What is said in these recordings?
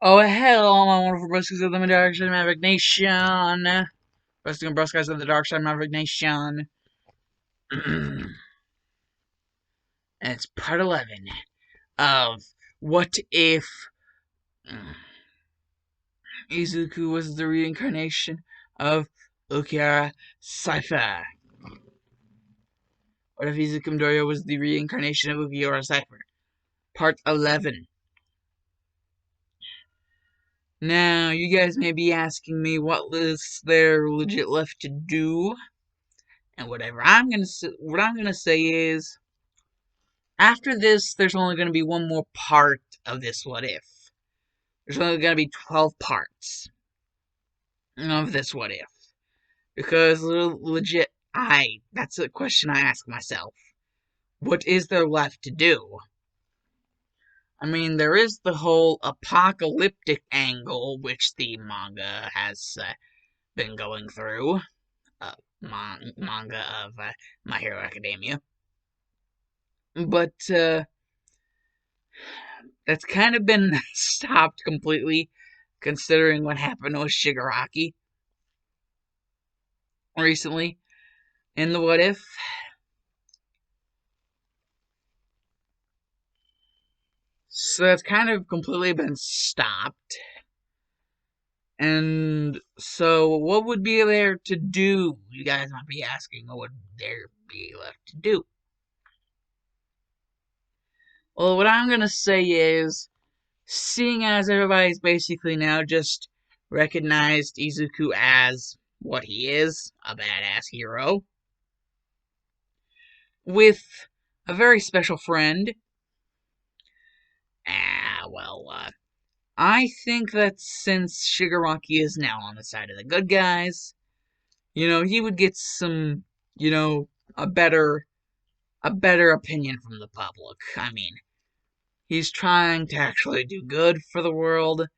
Oh, hello, my wonderful broskies of the dark side of Maverick Nation. Broskies and broskies of the dark side of Maverick Nation. And it's part 11 of What If Izuku was the reincarnation of Ulquiorra Cypher? What if Izuku Midoriya was the reincarnation of Ulquiorra Cypher? Part 11. Now, you guys may be asking me what is there legit left to do, and whatever. What I'm gonna say is, after this, there's only going to be one more part of this What If. There's only going to be 12 parts of this What If. Because, legit, that's a question I ask myself. What is there left to do? I mean, there is the whole apocalyptic angle, which the manga has been going through. Manga of My Hero Academia. But, that's kind of been stopped completely, considering what happened with Shigaraki recently in the What If. So that's kind of completely been stopped. And so, what would be there to do? You guys might be asking, what would there be left to do? Well, what I'm gonna say is, seeing as everybody's basically now just recognized Izuku as what he is, a badass hero, with a very special friend. I think that since Shigaraki is now on the side of the good guys, he would get some, a better, a better opinion from the public. I mean, he's trying to actually do good for the world,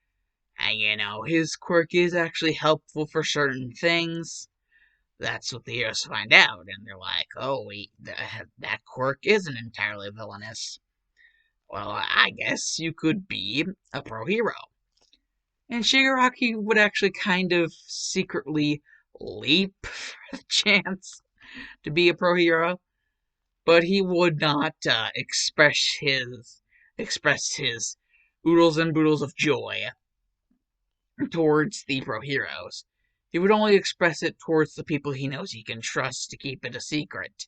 and his quirk is actually helpful for certain things. That's what the heroes find out, and they're like, "Oh, that quirk isn't entirely villainous. Well, I guess you could be a pro hero." And Shigaraki would actually kind of secretly leap for the chance to be a pro hero, but he would not express his oodles and boodles of joy towards the pro heroes. He would only express it towards the people he knows he can trust to keep it a secret.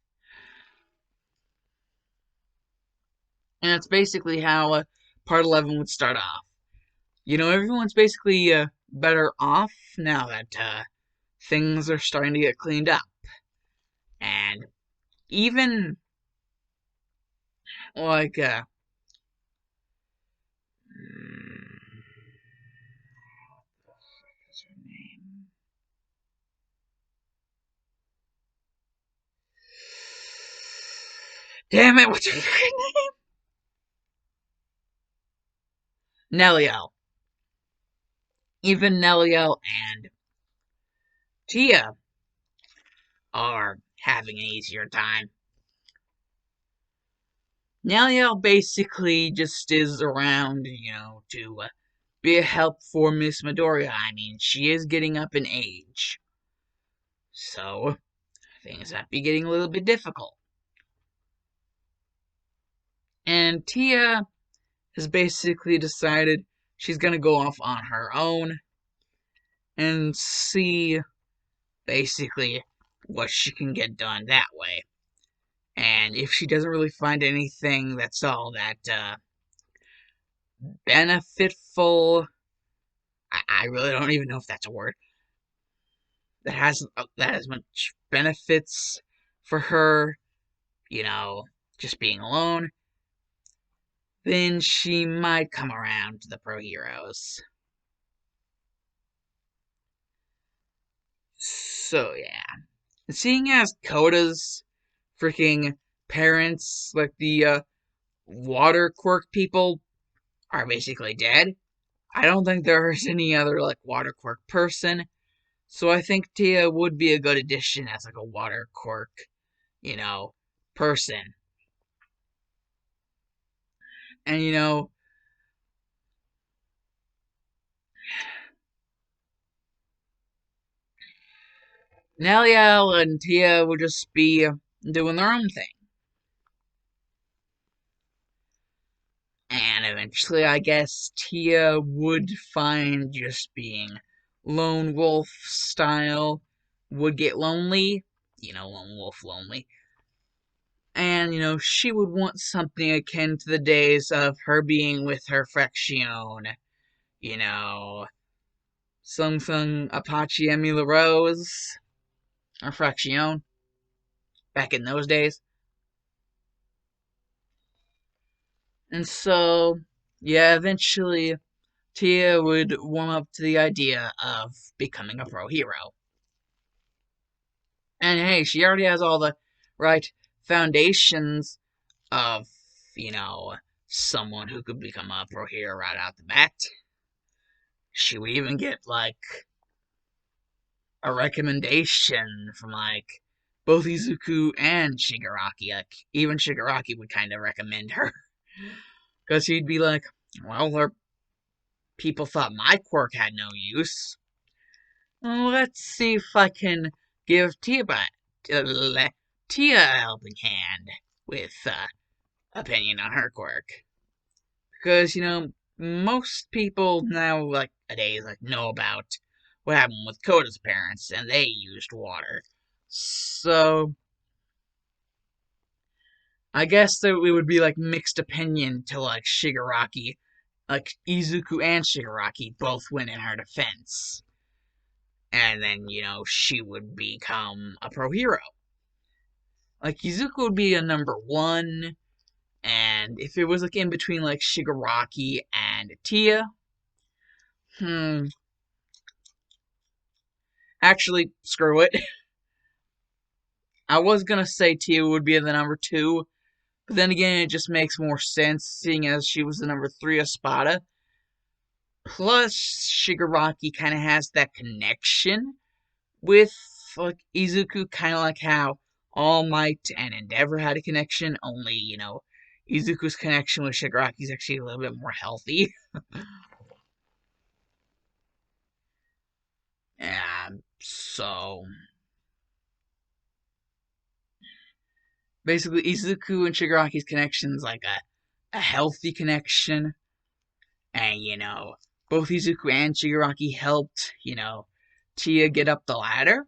And that's basically how part 11 would start off. Everyone's basically better off now that things are starting to get cleaned up. And even, like, what's her name? Damn it, what's her name? Neliel. Even Neliel and Tia are having an easier time. Neliel basically just is around, to be a help for Miss Midoriya. I mean, she is getting up in age. So, things might be getting a little bit difficult. And Tia has basically decided she's going to go off on her own and see basically what she can get done that way. And if she doesn't really find anything that's all that benefitful, I really don't even know if that's a word, that has much benefits for her, you know, just being alone, then she might come around to the pro heroes. So yeah. Seeing as Koda's freaking parents, like the water quirk people, are basically dead, I don't think there's any other like water quirk person. So I think Tia would be a good addition as like a water quirk, you know, person. And Neliel and Tia would just be doing their own thing. And eventually, I guess Tia would find just being lone wolf style would get lonely. Lone wolf lonely. And, she would want something akin to the days of her being with her Frexion. You know, Sung Sung Apache Emila Rose, or Frexion, back in those days. And so, yeah, eventually Tia would warm up to the idea of becoming a pro hero. And hey, she already has all the right foundations of, you know, someone who could become a pro hero right out the bat. She would even get, like, a recommendation from, like, both Izuku and Shigaraki. Like, even Shigaraki would kind of recommend her. Because he'd be like, well, people thought my quirk had no use. Let's see if I can give Tia a helping hand with opinion on her quirk. Because, most people now, like, nowadays, like, know about what happened with Koda's parents, and they used water. So, I guess that we would be, like, mixed opinion to, like, Shigaraki. Like, Izuku and Shigaraki both went in her defense. And then, she would become a pro hero. Like, Izuku would be a number one, and if it was, like, in between, like, Shigaraki and Tia, hmm, actually, screw it. I was gonna say Tia would be the number two, but then again, it just makes more sense, seeing as she was the number three of Spada. Plus, Shigaraki kind of has that connection with, like, Izuku, kind of like how All Might and Endeavor had a connection, only, Izuku's connection with Shigaraki is actually a little bit more healthy. So, basically, Izuku and Shigaraki's connection is like a healthy connection, and, both Izuku and Shigaraki helped, Tia get up the ladder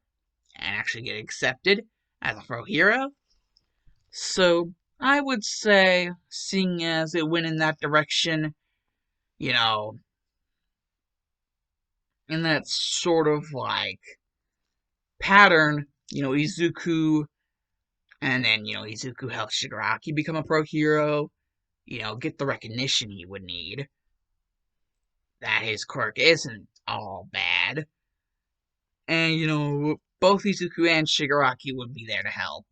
and actually get accepted as a pro hero. So, I would say, seeing as it went in that direction, you know, in that sort of like pattern, Izuku, and then, Izuku helped Shigaraki become a pro hero, get the recognition he would need. That his quirk isn't all bad. And, both Izuku and Shigaraki would be there to help.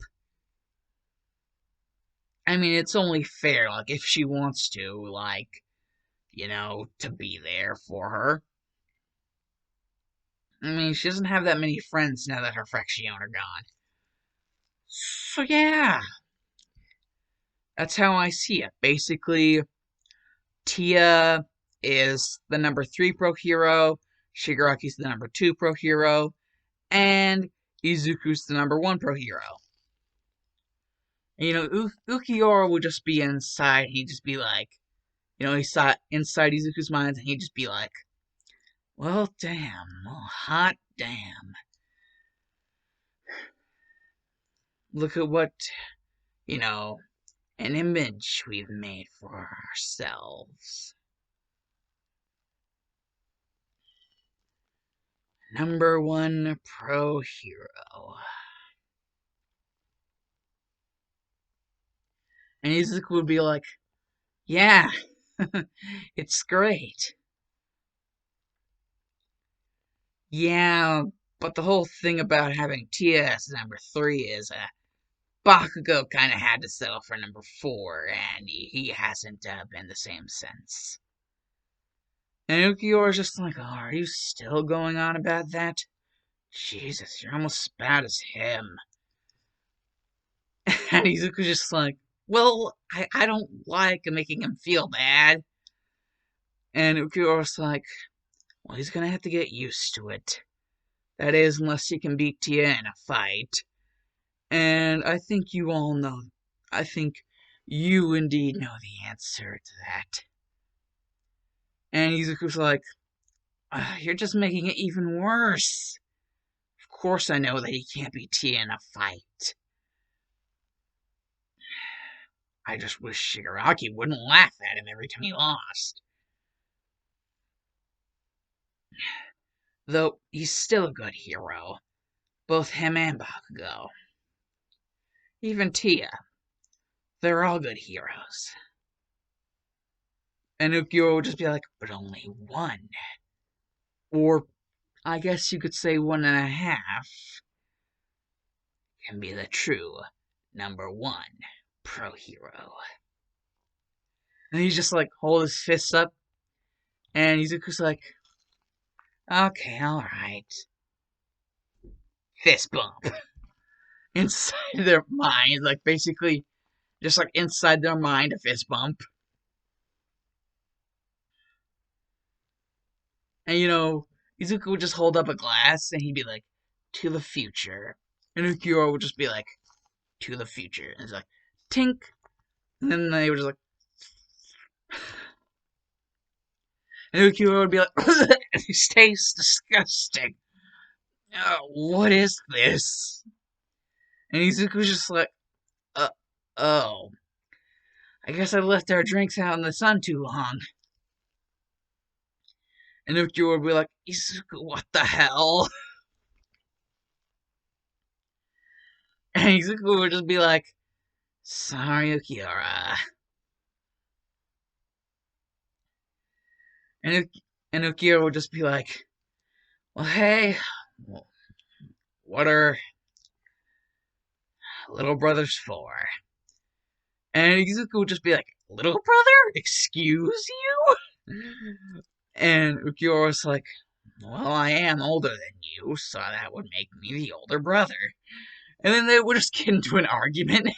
I mean, it's only fair, like, if she wants to, like, to be there for her. I mean, she doesn't have that many friends now that her Frexion are gone. So, yeah, that's how I see it. Basically, Tia is the number three pro hero, Shigaraki's the number two pro hero, and Izuku's the number one pro hero. And, Ulquiorra would just be inside, and he'd just be like, he's inside Izuku's mind, and he'd just be like, well, damn, well, hot damn. Look at what, an image we've made for ourselves. Number one pro hero. And Izuku would be like, yeah, it's great. Yeah, but the whole thing about having Tia as number three is Bakugo kind of had to settle for number four, and he hasn't been the same since. And Ulquiorra's just like, oh, are you still going on about that? Jesus, you're almost as bad as him. And Izuku's just like, well, I don't like making him feel bad. And Ulquiorra's like, well, he's gonna have to get used to it. That is, unless you can beat Tia in a fight. And I think you all know. I think you indeed know the answer to that. And Izuku's like, you're just making it even worse. Of course I know that he can't beat Tia in a fight. I just wish Shigaraki wouldn't laugh at him every time he lost. Though he's still a good hero. Both him and Bakugo. Even Tia. They're all good heroes. And Ulquiorra would just be like, but only one. Or, I guess you could say 1.5 can be the true #1 pro hero. And he's just like, hold his fists up. And Izuku's like, okay, alright. Fist bump. Inside their mind, like basically, just like inside their mind, a fist bump. And Izuku would just hold up a glass and he'd be like, to the future. And Ulquiorra would just be like, to the future. And it's like, tink. And then they would just like, and Ulquiorra would be like, this tastes disgusting. What is this? And Izuku's just like, oh. I guess I left our drinks out in the sun too long. And Ulquiorra would be like, Izuku, what the hell? And Izuku would just be like, sorry, Ulquiorra. And Ulquiorra would just be like, well, hey, what are little brothers for? And Izuku would just be like, little brother? Excuse you? And Ulquiorra's like, well, I am older than you, so that would make me the older brother. And then they would just get into an argument.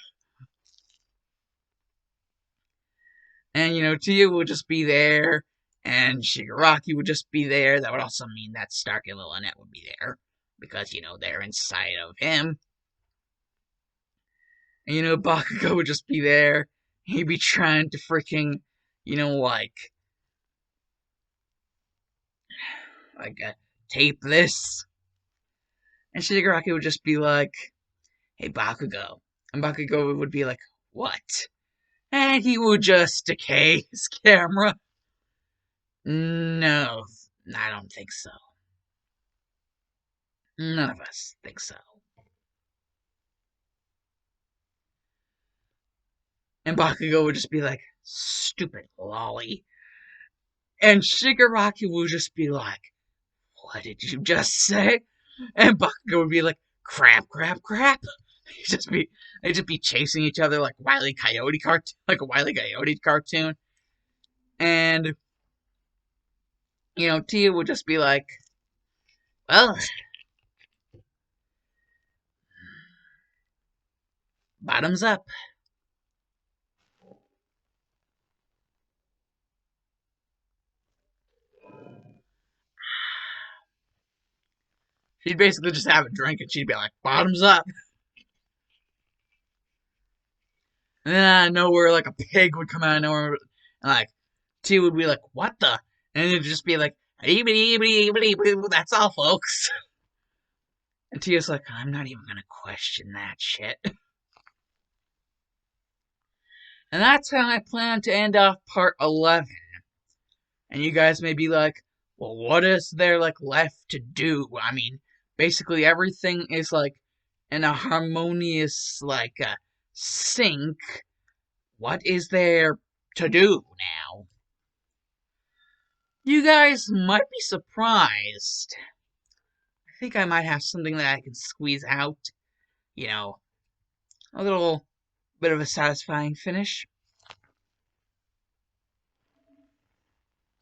And, Tia would just be there, and Shigaraki would just be there. That would also mean that Stark and Lilith would be there, because, they're inside of him. And, Bakugo would just be there. He'd be trying to freaking, tape this. And Shigaraki would just be like, hey, Bakugo. And Bakugo would be like, what? And he would just decay his camera. No, I don't think so. None of us think so. And Bakugo would just be like, stupid lolly. And Shigaraki would just be like, what did you just say? And Bakugo would be like, crap, crap, crap. They'd just be chasing each other like Wile E. Coyote cartoon, like a Wile E. Coyote cartoon. And Tia would just be like, well, bottoms up. She'd basically just have a drink and she'd be like, bottoms up. And then out of nowhere, like a pig would come out of nowhere, and like Tia would be like, what the? And it'd just be like, that's all, folks. And Tia's like, I'm not even gonna question that shit. And that's how I plan to end off part 11. And you guys may be like, well, what is there left to do? I mean, basically everything is in a harmonious sync. What is there to do now? You guys might be surprised. I think I might have something that I can squeeze out. A little bit of a satisfying finish.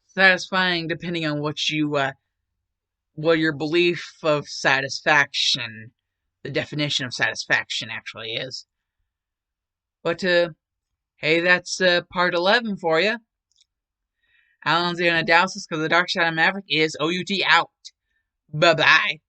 Satisfying depending on what your belief of satisfaction, the definition of satisfaction actually is. But, hey, that's part 11 for you. Alan's gonna douse us because the Dark Shadow Maverick is OUT out. Bye-bye.